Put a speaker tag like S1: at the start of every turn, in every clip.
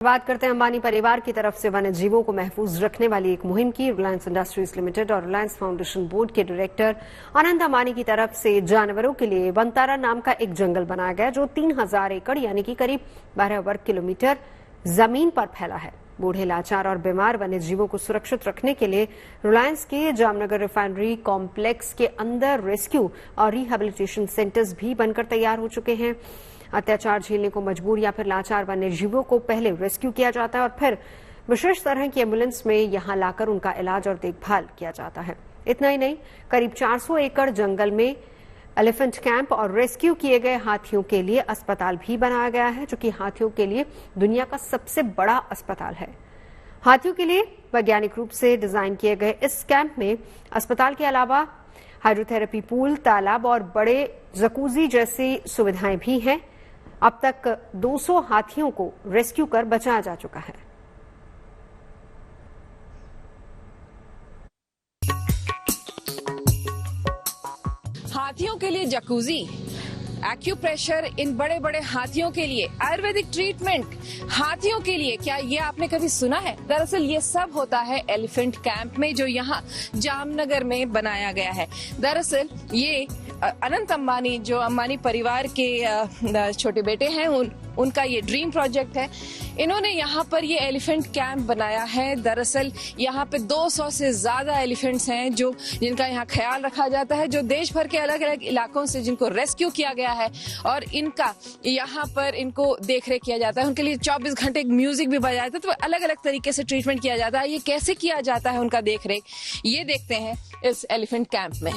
S1: बात करते हैं अंबानी परिवार की तरफ से वन्य जीवों को महफूज रखने वाली एक मुहिम की। रिलायंस इंडस्ट्रीज लिमिटेड और रिलायंस फाउंडेशन बोर्ड के डायरेक्टर अनंत अंबानी की तरफ से जानवरों के लिए वनतारा नाम का एक जंगल बनाया गया जो 3000 एकड़ यानी कि करीब 12 वर्ग किलोमीटर जमीन पर फैला है। बूढ़े, लाचार और बीमार वन्य जीवों को सुरक्षित रखने के लिए रिलायंस के जामनगर रिफाइनरी कॉम्प्लेक्स के अंदर रेस्क्यू और रिहेबिलिटेशन सेंटर्स भी बनकर तैयार हो चुके हैं। अत्याचार झेलने को मजबूर या फिर लाचार वन्य जीवों को पहले रेस्क्यू किया जाता है और फिर विशेष तरह की एम्बुलेंस में यहां लाकर उनका इलाज और देखभाल किया जाता है। इतना ही नहीं, करीब 400 एकड़ जंगल में एलिफेंट कैंप और रेस्क्यू किए गए हाथियों के लिए अस्पताल भी बनाया गया है, जो कि हाथियों के लिए दुनिया का सबसे बड़ा अस्पताल है। हाथियों के लिए वैज्ञानिक रूप से डिजाइन किए गए इस कैंप में अस्पताल के अलावा हाइड्रोथेरेपी पूल, तालाब और बड़े जकूजी जैसी सुविधाएं भी हैं। अब तक 200 हाथियों को रेस्क्यू कर बचाया जा चुका है।
S2: हाथियों के लिए जकूजी, एक्यूप्रेशर इन बड़े बड़े हाथियों के लिए, आयुर्वेदिक ट्रीटमेंट हाथियों के लिए, क्या ये आपने कभी सुना है? दरअसल ये सब होता है एलिफेंट कैंप में, जो यहाँ जामनगर में बनाया गया है। दरअसल ये अनंत अंबानी, जो अंबानी परिवार के छोटे बेटे हैं, उनका ये ड्रीम प्रोजेक्ट है। इन्होंने यहाँ पर ये एलिफेंट कैंप बनाया है। दरअसल यहाँ पे 200 से ज्यादा एलिफेंट्स हैं जिनका यहाँ ख्याल रखा जाता है, जो देश भर के अलग अलग इलाकों से जिनको रेस्क्यू किया गया है और इनका यहाँ पर इनको देखरेख किया जाता है। उनके लिए 24 घंटे म्यूजिक भी बजाया जाता है, तो अलग अलग तरीके से ट्रीटमेंट किया जाता है। ये कैसे किया जाता है उनका देखरेख, ये देखते हैं इस एलिफेंट कैंप में।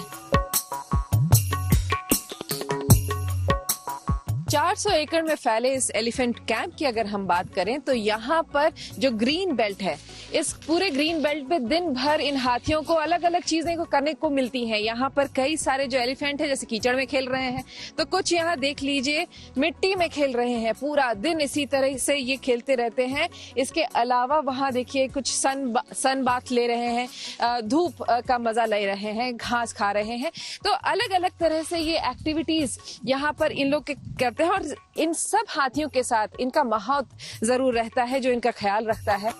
S2: 400 एकड़ में फैले इस एलिफेंट कैंप की अगर हम बात करें तो यहाँ पर जो ग्रीन बेल्ट है, इस पूरे ग्रीन बेल्ट पे दिन भर इन हाथियों को अलग अलग चीजें को करने को मिलती हैं। यहाँ पर कई सारे जो एलिफेंट है, जैसे कीचड़ में खेल रहे हैं, तो कुछ यहाँ देख लीजिए मिट्टी में खेल रहे हैं। पूरा दिन इसी तरह से ये खेलते रहते हैं। इसके अलावा वहाँ देखिए कुछ सन बाथ ले रहे हैं, धूप का मजा ले रहे हैं, घास खा रहे हैं। तो अलग अलग तरह से ये एक्टिविटीज यहाँ पर इन लोग करते हैं और इन सब हाथियों के साथ इनका माहौल जरूर रहता है जो इनका ख्याल रखता है।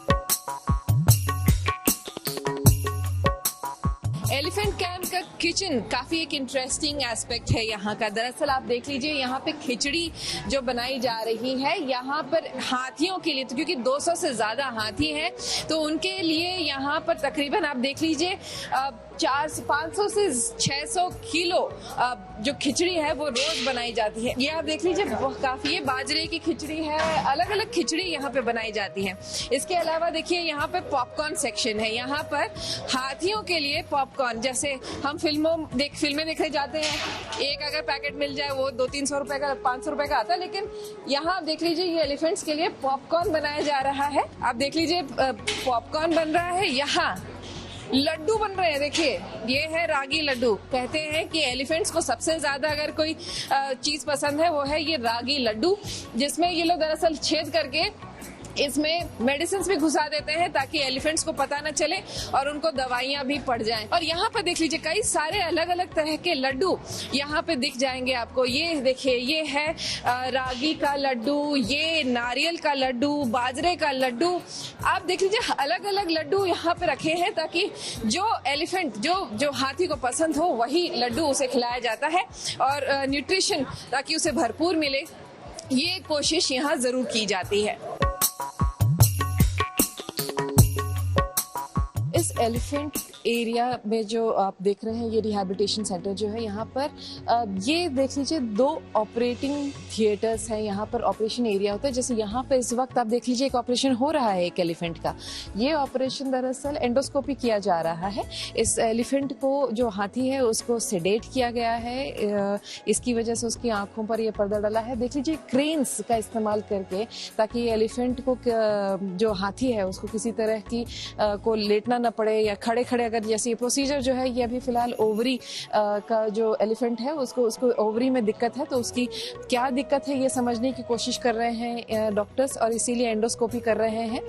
S2: एलिफेंट कैंप का किचन काफी एक इंटरेस्टिंग एस्पेक्ट है यहाँ का। दरअसल आप देख लीजिए यहाँ पे खिचड़ी जो बनाई जा रही है यहाँ पर हाथियों के लिए, तो क्योंकि 200 से ज्यादा हाथी हैं तो उनके लिए यहाँ पर तकरीबन आप देख लीजिए 500 से 600 किलो जो खिचड़ी है वो रोज बनाई जाती है। ये आप देख लीजिए काफी, ये बाजरे की खिचड़ी है, अलग अलग खिचड़ी यहाँ पे बनाई जाती है। इसके अलावा देखिए यहाँ पे पॉपकॉर्न सेक्शन है। यहाँ पर हाथियों के लिए पॉपकॉर्न, जैसे हम फिल्में देखने जाते हैं, एक अगर पैकेट मिल जाए वो 200-300 रुपए का, 500 रुपए का आता है, लेकिन यहाँ आप देख लीजिए ये एलिफेंट्स के लिए पॉपकॉर्न बनाया जा रहा है। आप देख लीजिए पॉपकॉर्न बन रहा है, यहाँ लड्डू बन रहे हैं। देखिए ये है रागी लड्डू। कहते हैं कि एलिफेंट्स को सबसे ज्यादा अगर कोई चीज पसंद है वो है ये रागी लड्डू, जिसमें ये लोग दरअसल छेद करके इसमें मेडिसिन भी घुसा देते हैं ताकि एलिफेंट्स को पता न चले और उनको दवाइयां भी पड़ जाएं। और यहाँ पर देख लीजिए कई सारे अलग अलग तरह के लड्डू यहाँ पे दिख जाएंगे आपको। ये देखिए ये है रागी का लड्डू, ये नारियल का लड्डू, बाजरे का लड्डू। आप देख लीजिए अलग अलग लड्डू यहाँ पे रखे हैं ताकि जो एलिफेंट जो हाथी को पसंद हो वही लड्डू उसे खिलाया जाता है और न्यूट्रिशन ताकि उसे भरपूर मिले, ये कोशिश यहाँ जरूर की जाती है। इस एलिफेंट एरिया में जो आप देख रहे हैं ये रिहैबिलिटेशन सेंटर जो है, यहाँ पर ये देख लीजिए 2 ऑपरेटिंग थिएटर्स हैं। यहाँ पर ऑपरेशन एरिया होता है। जैसे यहाँ पे इस वक्त आप देख लीजिए एक ऑपरेशन हो रहा है एक एलिफेंट का। ये ऑपरेशन दरअसल एंडोस्कोपी किया जा रहा है। इस एलिफेंट को, जो हाथी है, उसको सेडेट किया गया है। इसकी वजह से उसकी आंखों पर यह पर्दा डला है। देख लीजिए क्रेन्स का इस्तेमाल करके, ताकि एलिफेंट को, जो हाथी है, उसको किसी तरह की को लेटना न पड़े या खड़े खड़े, अगर जैसे ये प्रोसीजर जो है, ये अभी फिलहाल ओवरी का जो एलिफेंट है उसको ओवरी में दिक्कत है, तो उसकी क्या दिक्कत है ये समझने की कोशिश कर रहे हैं डॉक्टर्स और इसीलिए एंडोस्कोपी कर रहे हैं।